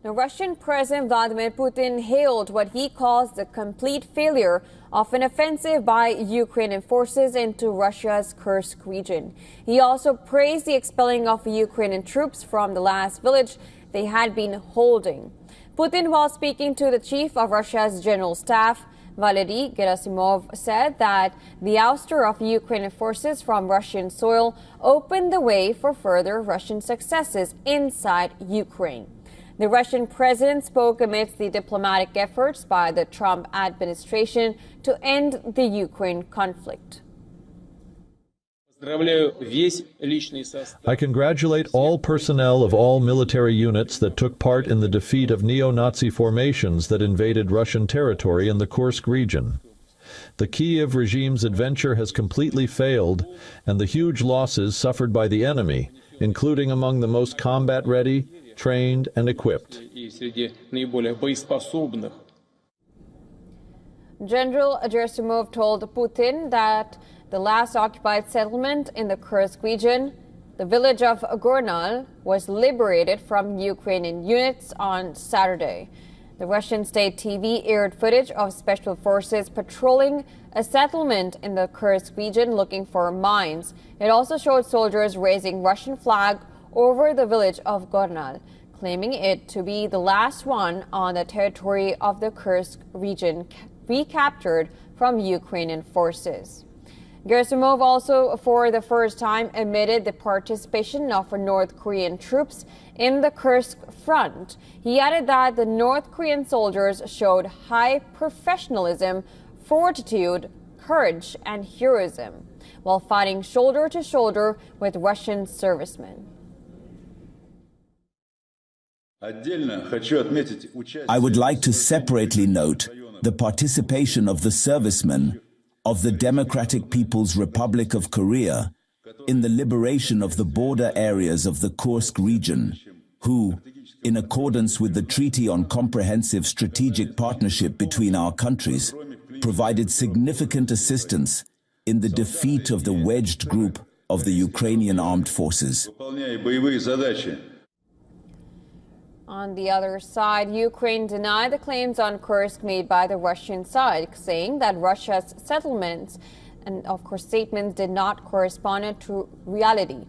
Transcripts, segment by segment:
Now, Russian President Vladimir Putin hailed what he calls the complete failure of an offensive by Ukrainian forces into Russia's Kursk region. He also praised the expelling of Ukrainian troops from the last village they had been holding. Putin, while speaking to the chief of Russia's general staff, Valery Gerasimov, said that the ouster of Ukrainian forces from Russian soil opened the way for further Russian successes inside Ukraine. The Russian president spoke amidst the diplomatic efforts by the Trump administration to end the Ukraine conflict. I congratulate all personnel of all military units that took part in the defeat of neo-Nazi formations that invaded Russian territory in the Kursk region. The Kiev regime's adventure has completely failed, and the huge losses suffered by the enemy, including among the most combat-ready, trained and equipped. General Gerasimov told Putin that the last occupied settlement in the Kursk region, the village of Gornal, was liberated from Ukrainian units on Saturday. The Russian state TV aired footage of special forces patrolling a settlement in the Kursk region looking for mines. It also showed soldiers raising Russian flag over the village of Gornal, claiming it to be the last one on the territory of the Kursk region recaptured from Ukrainian forces. Gerasimov also, for the first time, admitted the participation of North Korean troops in the Kursk front. He added that the North Korean soldiers showed high professionalism, fortitude, courage, and heroism while fighting shoulder to shoulder with Russian servicemen. I would like to separately note the participation of the servicemen of the Democratic People's Republic of Korea in the liberation of the border areas of the Kursk region, who, in accordance with the Treaty on Comprehensive Strategic Partnership between our countries, provided significant assistance in the defeat of the wedged group of the Ukrainian armed forces. On the other side, Ukraine denied the claims on Kursk made by the Russian side, saying that Russia's settlements and, of course, statements did not correspond to reality.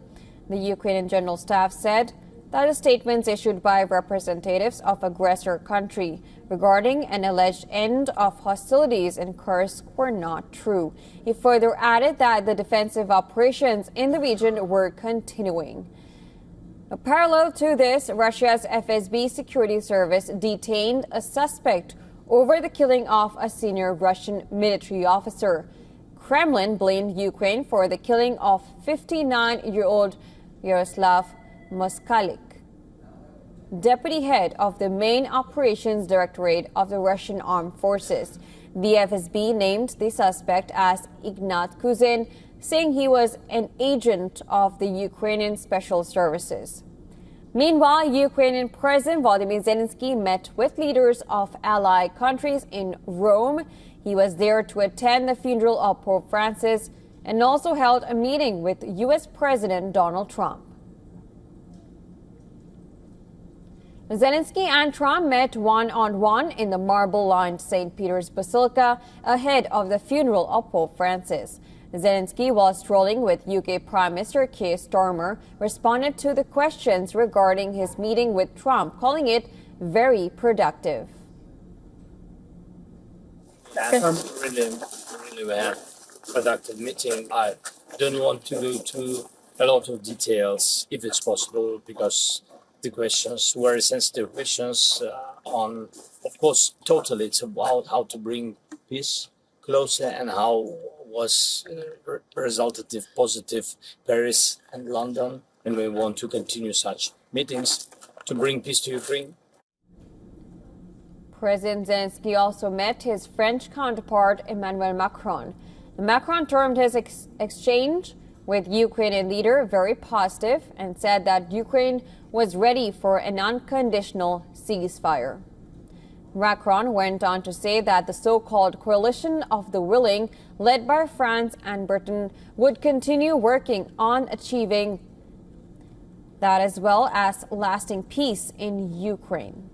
The Ukrainian General Staff said that the statements issued by representatives of aggressor country regarding an alleged end of hostilities in Kursk were not true. He further added that the defensive operations in the region were continuing. Parallel to this, Russia's FSB security service detained a suspect over the killing of a senior Russian military officer. Kremlin blamed Ukraine for the killing of 59-year-old Yaroslav Moskalik, deputy head of the main operations directorate of the Russian armed forces. The FSB named the suspect as Ignat Kuzin, saying he was an agent of the Ukrainian Special Services. Meanwhile, Ukrainian President Volodymyr Zelensky met with leaders of allied countries in Rome. He was there to attend the funeral of Pope Francis and also held a meeting with U.S. President Donald Trump. Zelensky and Trump met one-on-one in the marble-lined St. Peter's Basilica ahead of the funeral of Pope Francis. Zelensky, while strolling with UK Prime Minister Keir Starmer, responded to the questions regarding his meeting with Trump, calling it very productive. Really productive meeting. I don't want to go to a lot of details, if it's possible, because the questions were very sensitive questions on, of course, totally it's about how to bring peace closer and how was resultative, positive Paris and London, and we want to continue such meetings to bring peace to Ukraine. President Zelensky also met his French counterpart Emmanuel Macron. Macron termed his exchange with Ukrainian leader very positive and said that Ukraine was ready for an unconditional ceasefire. Macron went on to say that the so-called coalition of the willing, led by France and Britain, would continue working on achieving that as well as lasting peace in Ukraine.